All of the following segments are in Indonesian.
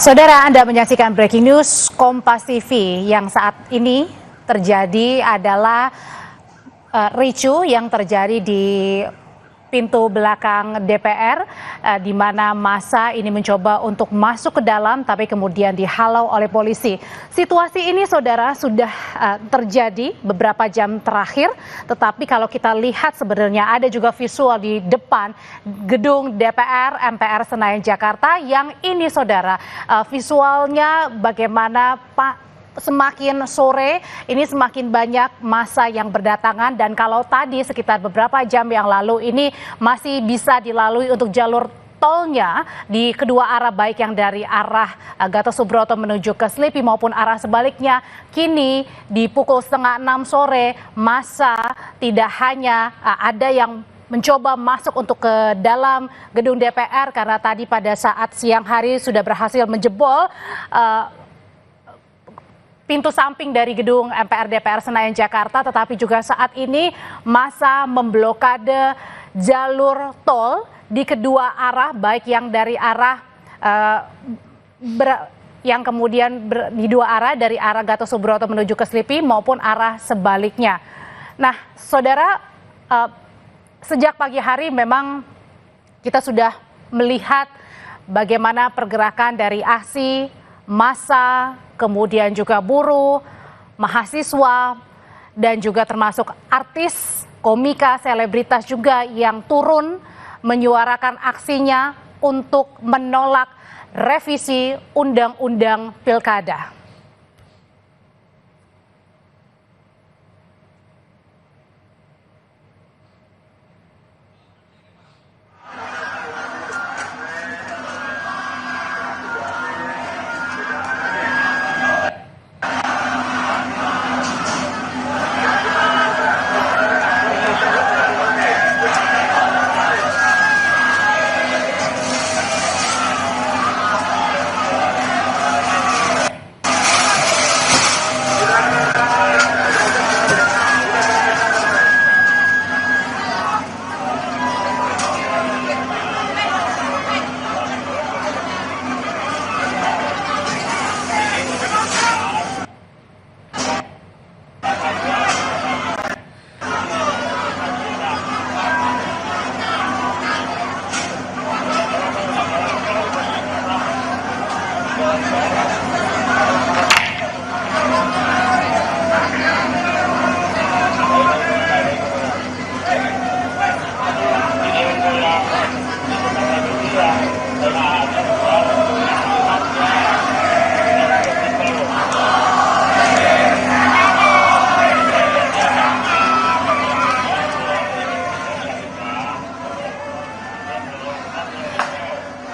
Saudara, Anda menyaksikan breaking news Kompas TV. Yang saat ini terjadi adalah ricu yang terjadi di pintu belakang DPR, di mana massa ini mencoba untuk masuk ke dalam tapi kemudian dihalau oleh polisi. Situasi ini saudara sudah terjadi beberapa jam terakhir, tetapi kalau kita lihat sebenarnya ada juga visual di depan gedung DPR MPR Senayan Jakarta yang ini saudara, visualnya bagaimana semakin sore ini semakin banyak massa yang berdatangan, dan kalau tadi sekitar beberapa jam yang lalu ini masih bisa dilalui untuk jalur tolnya di kedua arah, baik yang dari arah Gatot Subroto menuju ke Selipi maupun arah sebaliknya. Kini di pukul 5:30 sore massa tidak hanya ada yang mencoba masuk untuk ke dalam gedung DPR karena tadi pada saat siang hari sudah berhasil menjebol pintu samping dari gedung MPR DPR Senayan Jakarta, tetapi juga saat ini massa memblokade jalur tol di kedua arah, baik yang dari arah yang kemudian di dua arah dari arah Gatot Subroto menuju ke Selipi maupun arah sebaliknya. Nah, saudara, sejak pagi hari memang kita sudah melihat bagaimana pergerakan dari aksi massa, kemudian juga buruh, mahasiswa, dan juga termasuk artis, komika, selebritas juga yang turun menyuarakan aksinya untuk menolak revisi Undang-Undang Pilkada.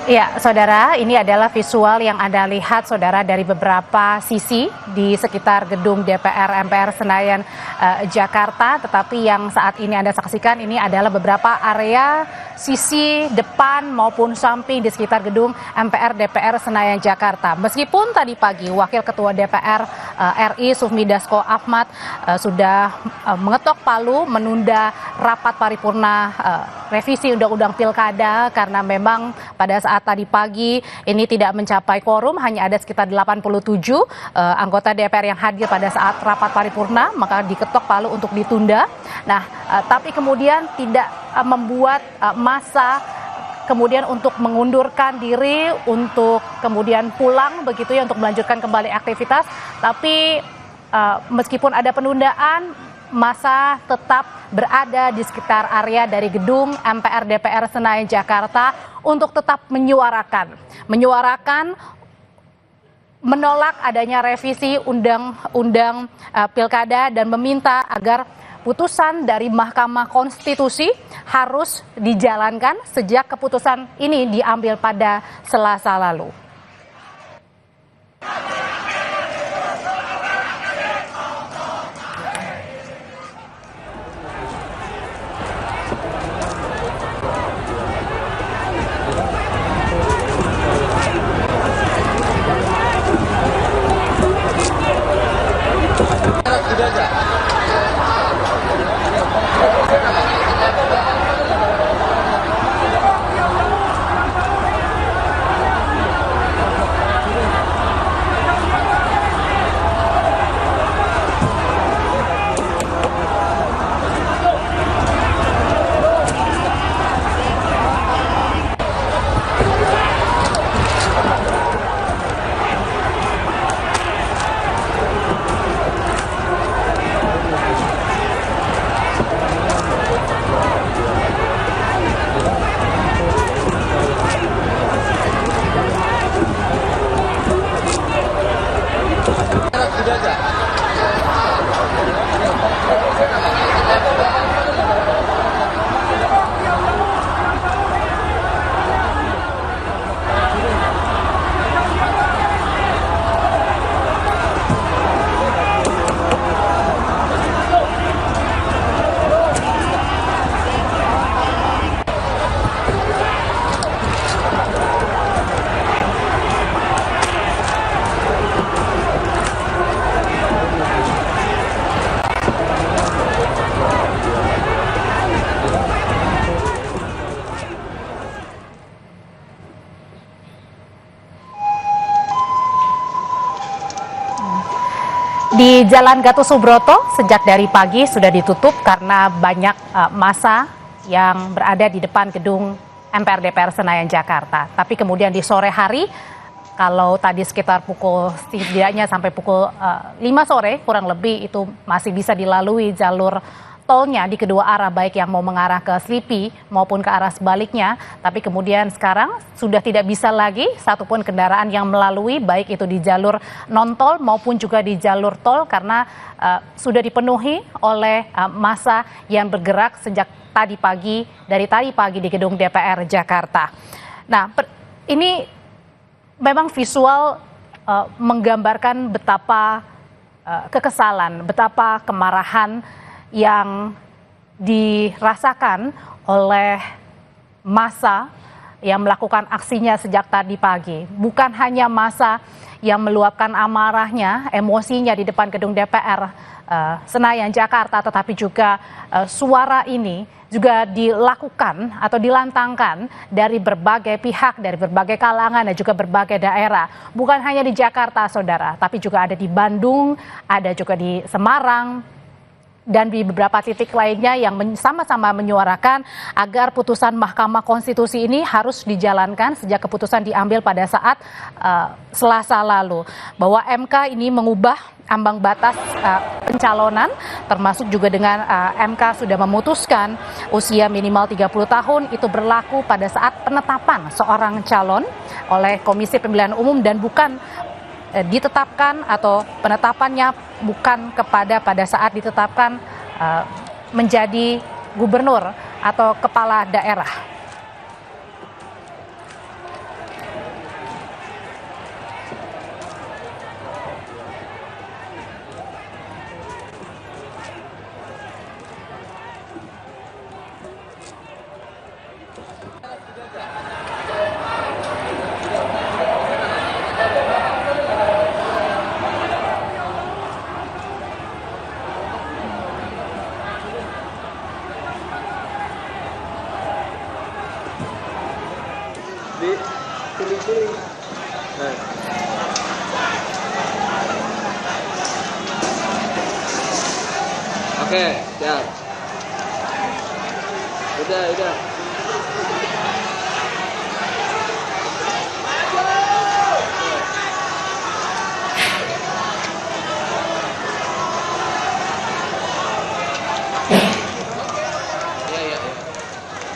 Ya, saudara, ini adalah visual yang Anda lihat, saudara, dari beberapa sisi di sekitar gedung DPR MPR Senayan Jakarta. Tetapi yang saat ini Anda saksikan ini adalah beberapa area sisi depan maupun samping di sekitar gedung MPR DPR Senayan Jakarta. Meskipun tadi pagi Wakil Ketua DPR RI Sufmi Dasko Ahmad sudah mengetok palu menunda rapat paripurna revisi Undang-Undang Pilkada karena memang pada saat tadi pagi ini tidak mencapai quorum, hanya ada sekitar 87 anggota DPR yang hadir pada saat rapat paripurna, maka diketok palu untuk ditunda. Nah, tapi kemudian tidak membuat massa kemudian untuk mengundurkan diri, untuk kemudian pulang begitu ya, untuk melanjutkan kembali aktivitas. Tapi meskipun ada penundaan, massa tetap berada di sekitar area dari gedung MPR DPR Senayan Jakarta untuk tetap menyuarakan menolak adanya revisi Undang-Undang Pilkada dan meminta agar putusan dari Mahkamah Konstitusi harus dijalankan sejak keputusan ini diambil pada Selasa lalu. Di Jalan Gatot Subroto sejak dari pagi sudah ditutup karena banyak massa yang berada di depan gedung MPR DPR Senayan Jakarta. Tapi kemudian di sore hari, kalau tadi sekitar pukul setidaknya sampai pukul 5 sore kurang lebih itu masih bisa dilalui jalur tolnya di kedua arah, baik yang mau mengarah ke Slipi maupun ke arah sebaliknya. Tapi kemudian sekarang sudah tidak bisa lagi satupun kendaraan yang melalui, baik itu di jalur non-tol maupun juga di jalur tol, karena sudah dipenuhi oleh massa yang bergerak sejak tadi pagi, dari tadi pagi di gedung DPR Jakarta. Nah, ini memang visual menggambarkan betapa kekesalan, betapa kemarahan yang dirasakan oleh massa yang melakukan aksinya sejak tadi pagi. Bukan hanya massa yang meluapkan amarahnya, emosinya di depan gedung DPR Senayan Jakarta, tetapi juga suara ini juga dilakukan atau dilantangkan dari berbagai pihak, dari berbagai kalangan dan juga berbagai daerah. Bukan hanya di Jakarta, saudara, tapi juga ada di Bandung, ada juga di Semarang, dan di beberapa titik lainnya yang sama-sama menyuarakan agar putusan Mahkamah Konstitusi ini harus dijalankan sejak keputusan diambil pada saat Selasa lalu. Bahwa MK ini mengubah ambang batas pencalonan, termasuk juga dengan MK sudah memutuskan usia minimal 30 tahun itu berlaku pada saat penetapan seorang calon oleh Komisi Pemilihan Umum, dan bukan ditetapkan atau penetapannya bukan pada saat ditetapkan menjadi gubernur atau kepala daerah. Pilih-pilih. Nah. Oke, siap. Udah. Iya.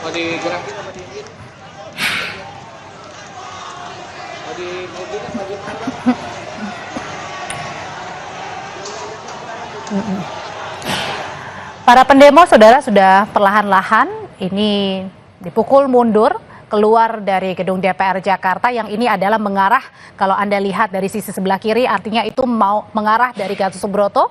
Mau digerakin apa dikit? Di mobilnya maju. Para pendemo, saudara, sudah perlahan-lahan ini dipukul mundur keluar dari gedung DPR Jakarta, yang ini adalah mengarah, kalau Anda lihat dari sisi sebelah kiri, artinya itu mau mengarah dari Gatot Subroto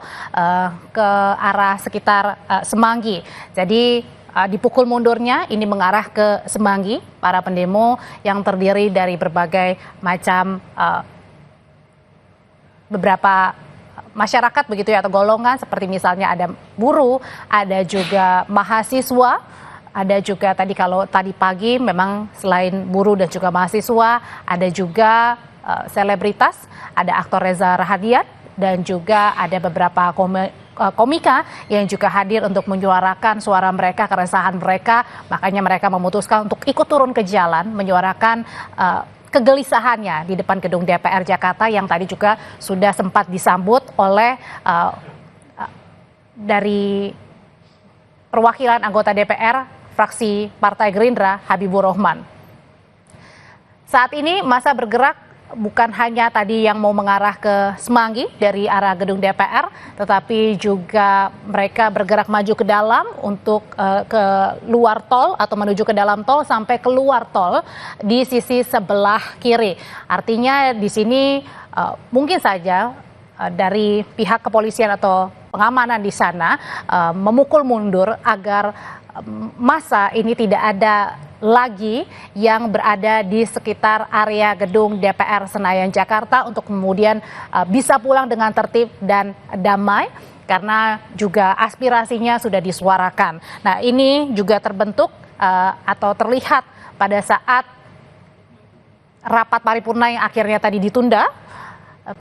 ke arah sekitar Semanggi. Jadi dipukul mundurnya ini mengarah ke Semanggi, para pendemo yang terdiri dari berbagai macam beberapa masyarakat begitu ya, atau golongan, seperti misalnya ada buruh, ada juga mahasiswa, ada juga tadi pagi memang selain buruh dan juga mahasiswa, ada juga selebritas, ada aktor Reza Rahadian, dan juga ada beberapa komika yang juga hadir untuk menyuarakan suara mereka, keresahan mereka. Makanya mereka memutuskan untuk ikut turun ke jalan, menyuarakan kegelisahannya di depan gedung DPR Jakarta, yang tadi juga sudah sempat disambut oleh dari perwakilan anggota DPR fraksi Partai Gerindra, Habibur Rahman. Saat ini massa bergerak bukan hanya tadi yang mau mengarah ke Semanggi dari arah gedung DPR, tetapi juga mereka bergerak maju ke dalam untuk ke luar tol atau menuju ke dalam tol sampai keluar tol di sisi sebelah kiri. Artinya di sini mungkin saja dari pihak kepolisian atau pengamanan di sana memukul mundur agar massa ini tidak ada lagi yang berada di sekitar area gedung DPR Senayan Jakarta untuk kemudian bisa pulang dengan tertib dan damai karena juga aspirasinya sudah disuarakan. Nah, ini juga terbentuk atau terlihat pada saat rapat paripurna yang akhirnya tadi ditunda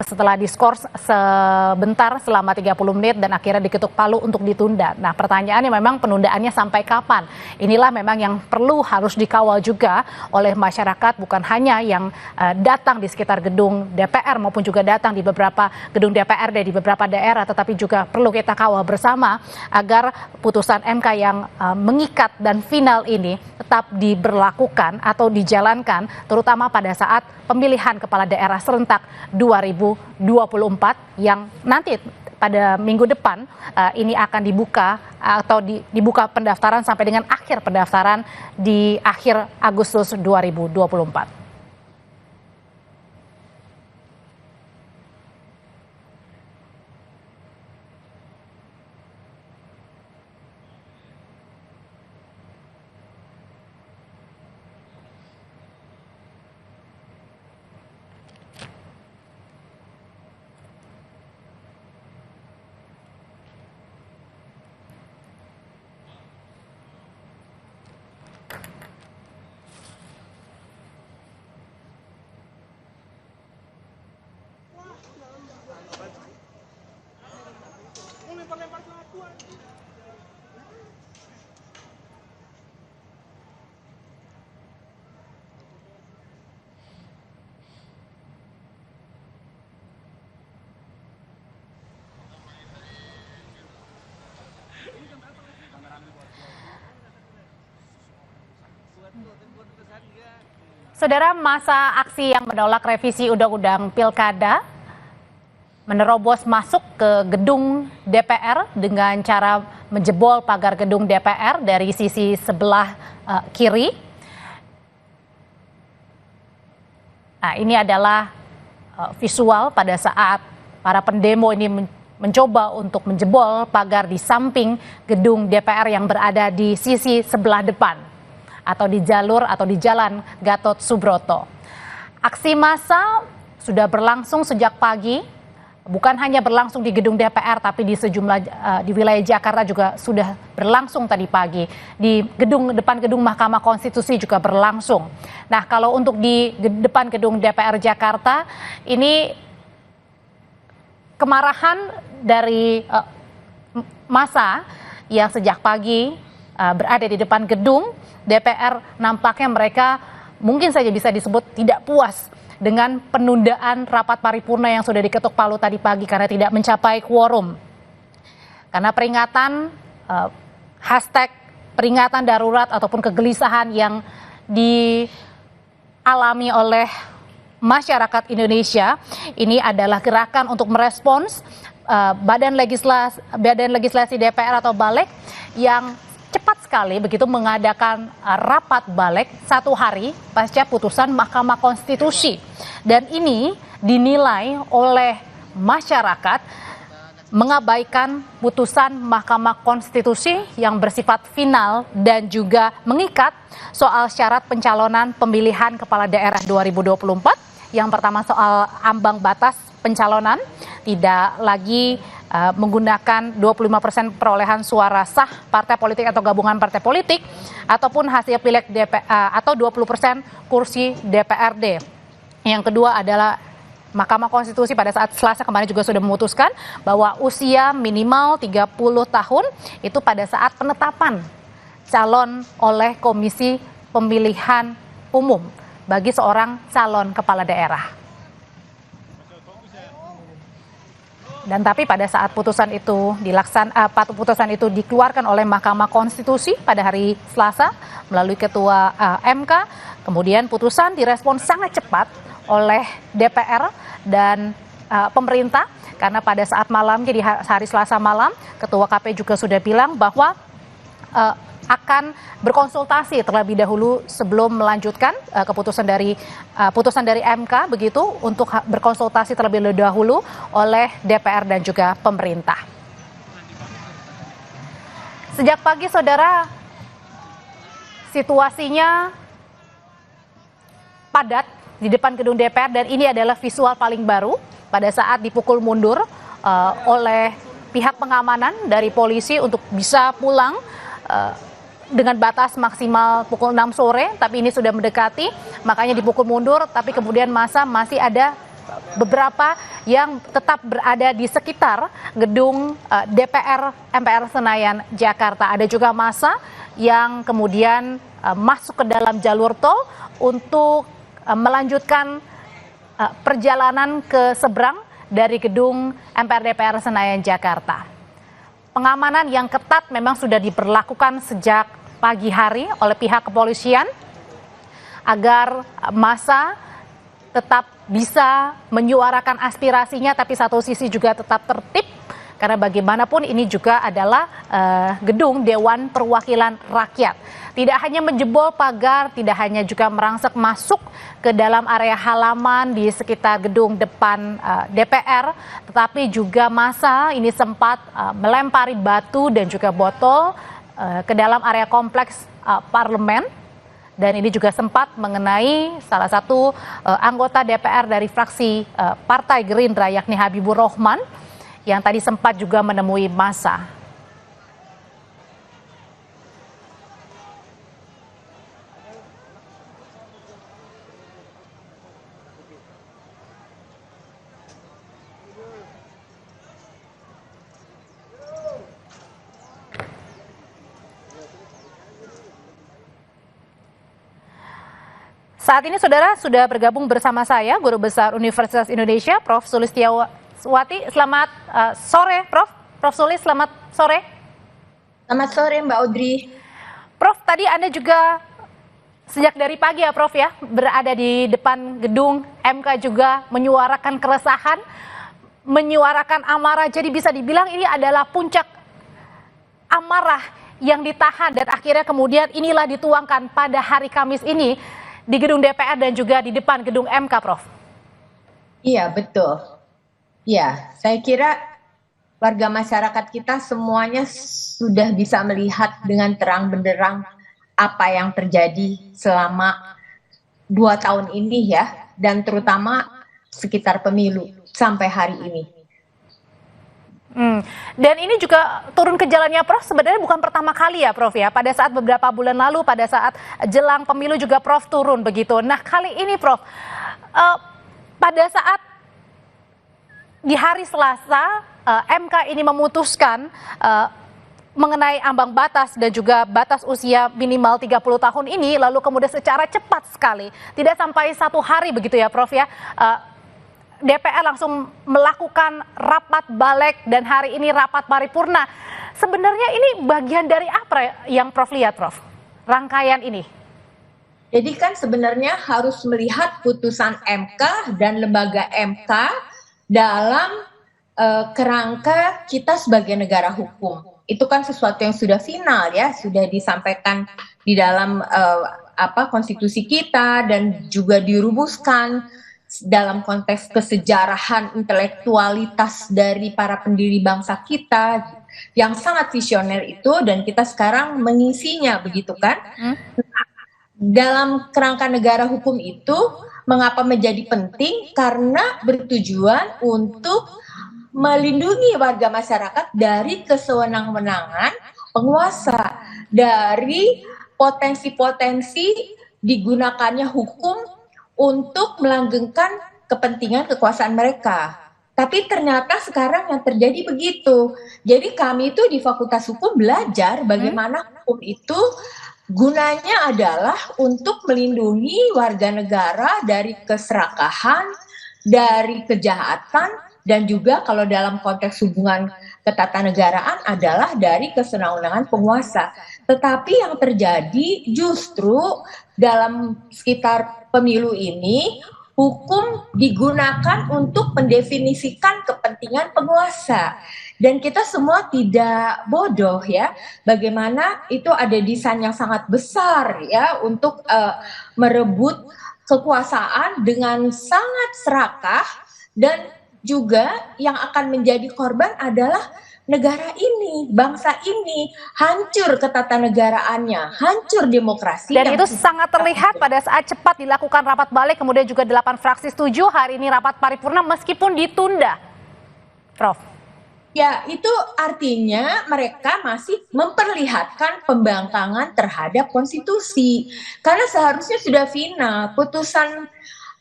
setelah diskors sebentar selama 30 menit dan akhirnya diketuk palu untuk ditunda. Nah, pertanyaannya memang penundaannya sampai kapan? Inilah memang yang perlu harus dikawal juga oleh masyarakat, bukan hanya yang datang di sekitar gedung DPR maupun juga datang di beberapa gedung DPRD di beberapa daerah, tetapi juga perlu kita kawal bersama agar putusan MK yang mengikat dan final ini tetap diberlakukan atau dijalankan, terutama pada saat pemilihan kepala daerah serentak 2024 yang nanti pada minggu depan ini akan dibuka atau dibuka pendaftaran sampai dengan akhir pendaftaran di akhir Agustus 2024. Saudara, masa aksi yang menolak revisi Undang-Undang Pilkada menerobos masuk ke gedung DPR dengan cara menjebol pagar gedung DPR dari sisi sebelah kiri. Nah, ini adalah visual pada saat para pendemo ini mencoba untuk menjebol pagar di samping gedung DPR yang berada di sisi sebelah depan atau di jalur atau di jalan Gatot Subroto. Aksi massa sudah berlangsung sejak pagi, bukan hanya berlangsung di gedung DPR tapi di sejumlah di wilayah Jakarta juga sudah berlangsung tadi pagi. Di depan gedung Mahkamah Konstitusi juga berlangsung. Nah, kalau untuk di depan gedung DPR Jakarta ini kemarahan dari massa yang sejak pagi berada di depan gedung DPR, nampaknya mereka mungkin saja bisa disebut tidak puas dengan penundaan rapat paripurna yang sudah diketuk palu tadi pagi karena tidak mencapai quorum. Karena peringatan hashtag peringatan darurat ataupun kegelisahan yang dialami oleh masyarakat Indonesia ini adalah gerakan untuk merespons Badan Legislasi DPR atau Balek yang cepat sekali begitu mengadakan rapat Balek 1 hari pasca putusan Mahkamah Konstitusi. Dan ini dinilai oleh masyarakat mengabaikan putusan Mahkamah Konstitusi yang bersifat final dan juga mengikat soal syarat pencalonan pemilihan kepala daerah 2024. Yang pertama soal ambang batas pencalonan, tidak lagi menggunakan 25% perolehan suara sah partai politik atau gabungan partai politik ataupun hasil pileg atau 20% kursi DPRD. Yang kedua adalah Mahkamah Konstitusi pada saat Selasa kemarin juga sudah memutuskan bahwa usia minimal 30 tahun itu pada saat penetapan calon oleh Komisi Pemilihan Umum bagi seorang calon kepala daerah. Dan tapi pada saat putusan itu dikeluarkan oleh Mahkamah Konstitusi pada hari Selasa melalui Ketua MK, kemudian putusan direspon sangat cepat oleh DPR dan pemerintah, karena pada saat malamnya di hari Selasa malam, Ketua KP juga sudah bilang bahwa akan berkonsultasi terlebih dahulu sebelum melanjutkan putusan dari MK begitu, untuk berkonsultasi terlebih dahulu oleh DPR dan juga pemerintah. Sejak pagi, saudara, situasinya padat di depan gedung DPR, dan ini adalah visual paling baru pada saat dipukul mundur oleh pihak pengamanan dari polisi untuk bisa pulang dengan batas maksimal pukul 6 sore, tapi ini sudah mendekati, makanya dipukul mundur, tapi kemudian masa masih ada beberapa yang tetap berada di sekitar gedung DPR MPR Senayan, Jakarta. Ada juga masa yang kemudian masuk ke dalam jalur tol untuk melanjutkan perjalanan ke seberang dari gedung MPR DPR Senayan, Jakarta. Pengamanan yang ketat memang sudah diberlakukan sejak pagi hari oleh pihak kepolisian agar massa tetap bisa menyuarakan aspirasinya, tapi satu sisi juga tetap tertib, karena bagaimanapun ini juga adalah gedung Dewan Perwakilan Rakyat. Tidak hanya menjebol pagar, tidak hanya juga merangsek masuk ke dalam area halaman di sekitar gedung depan DPR, tetapi juga massa ini sempat melempari batu dan juga botol ke dalam area kompleks parlemen, dan ini juga sempat mengenai salah satu anggota DPR dari fraksi Partai Gerindra, yakni Habibur Rahman, yang tadi sempat juga menemui massa. Saat ini saudara sudah bergabung bersama saya, Guru Besar Universitas Indonesia, Prof. Sulistiawati. Selamat sore, Prof. Prof. Sulis, selamat sore. Selamat sore, Mbak Audrey. Prof, tadi Anda juga sejak dari pagi ya, Prof, ya, berada di depan gedung MK juga menyuarakan keresahan, menyuarakan amarah. Jadi bisa dibilang ini adalah puncak amarah yang ditahan dan akhirnya kemudian inilah dituangkan pada hari Kamis ini di gedung DPR dan juga di depan gedung MK, Prof. Iya, betul. Ya, saya kira warga masyarakat kita semuanya sudah bisa melihat dengan terang benderang apa yang terjadi selama 2 tahun ini ya, dan terutama sekitar pemilu sampai hari ini. Dan ini juga turun ke jalannya, Prof, sebenarnya bukan pertama kali ya, Prof, ya. Pada saat beberapa bulan lalu, pada saat jelang pemilu juga Prof turun begitu. Nah, kali ini, Prof, pada saat di hari Selasa, MK ini memutuskan mengenai ambang batas dan juga batas usia minimal 30 tahun ini, lalu kemudian secara cepat sekali, tidak sampai 1 hari begitu ya, Prof, ya, DPR langsung melakukan rapat balik dan hari ini rapat paripurna. Sebenarnya ini bagian dari apa yang Prof lihat, Prof? Rangkaian ini. Jadi kan sebenarnya harus melihat putusan MK dan lembaga MK dalam kerangka kita sebagai negara hukum. Itu kan sesuatu yang sudah final ya, sudah disampaikan di dalam konstitusi kita dan juga dirumuskan dalam konteks kesejarahan intelektualitas dari para pendiri bangsa kita yang sangat visioner itu, dan kita sekarang mengisinya begitu kan. Dalam kerangka negara hukum itu mengapa menjadi penting? Karena bertujuan untuk melindungi warga masyarakat dari kesewenang-wenangan penguasa, dari potensi-potensi digunakannya hukum untuk melanggengkan kepentingan kekuasaan mereka. Tapi ternyata sekarang yang terjadi begitu. Jadi kami itu di Fakultas Hukum belajar bagaimana hukum itu gunanya adalah untuk melindungi warga negara dari keserakahan, dari kejahatan, dan juga kalau dalam konteks hubungan ketatanegaraan adalah dari kesewenang-wenangan penguasa. Tetapi yang terjadi justru dalam sekitar pemilu ini, hukum digunakan untuk mendefinisikan kepentingan penguasa. Dan kita semua tidak bodoh ya, bagaimana itu ada desain yang sangat besar ya untuk merebut kekuasaan dengan sangat serakah, dan juga yang akan menjadi korban adalah negara ini, bangsa ini, hancur ketatanegaraannya, hancur demokrasi. Dan itu sangat terlihat pada saat cepat dilakukan rapat balik, kemudian juga 8 fraksi setuju, hari ini rapat paripurna meskipun ditunda. Prof. Ya, itu artinya mereka masih memperlihatkan pembangkangan terhadap konstitusi. Karena seharusnya sudah final, putusan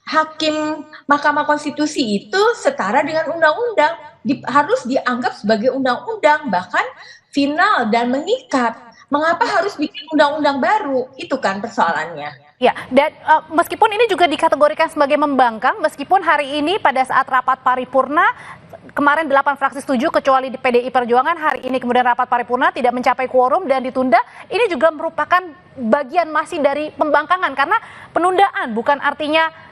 Hakim Mahkamah Konstitusi itu setara dengan undang-undang, harus dianggap sebagai undang-undang, bahkan final dan mengikat. Mengapa harus bikin undang-undang baru? Itu kan persoalannya. Ya, dan meskipun ini juga dikategorikan sebagai membangkang, meskipun hari ini pada saat rapat paripurna, kemarin 8 fraksi setuju kecuali di PDI Perjuangan, hari ini kemudian rapat paripurna tidak mencapai quorum dan ditunda, ini juga merupakan bagian masih dari pembangkangan, karena penundaan bukan artinya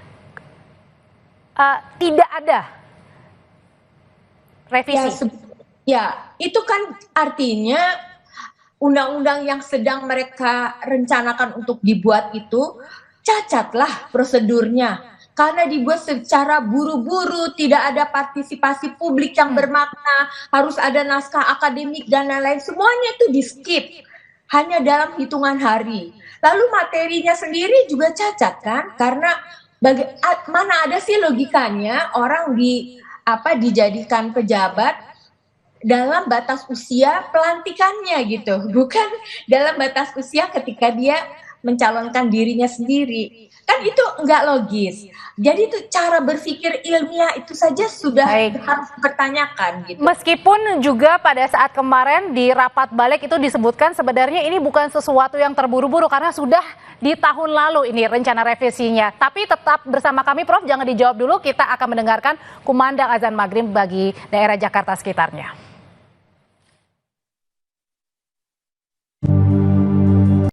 tidak ada revisi. Ya, itu kan artinya undang-undang yang sedang mereka rencanakan untuk dibuat itu cacatlah prosedurnya. Karena dibuat secara buru-buru, tidak ada partisipasi publik yang bermakna, harus ada naskah akademik dan lain-lain, semuanya itu di-skip hanya dalam hitungan hari. Lalu materinya sendiri juga cacat kan, karena mana ada sih logikanya orang dijadikan pejabat dalam batas usia pelantikannya gitu, bukan dalam batas usia ketika dia mencalonkan dirinya sendiri. Kan itu enggak logis. Jadi itu cara berpikir ilmiah itu saja sudah harus dipertanyakan gitu. Meskipun juga pada saat kemarin di rapat balik itu disebutkan sebenarnya ini bukan sesuatu yang terburu-buru karena sudah di tahun lalu ini rencana revisinya. Tapi tetap bersama kami Prof, jangan dijawab dulu, kita akan mendengarkan kumandang azan maghrib bagi daerah Jakarta sekitarnya.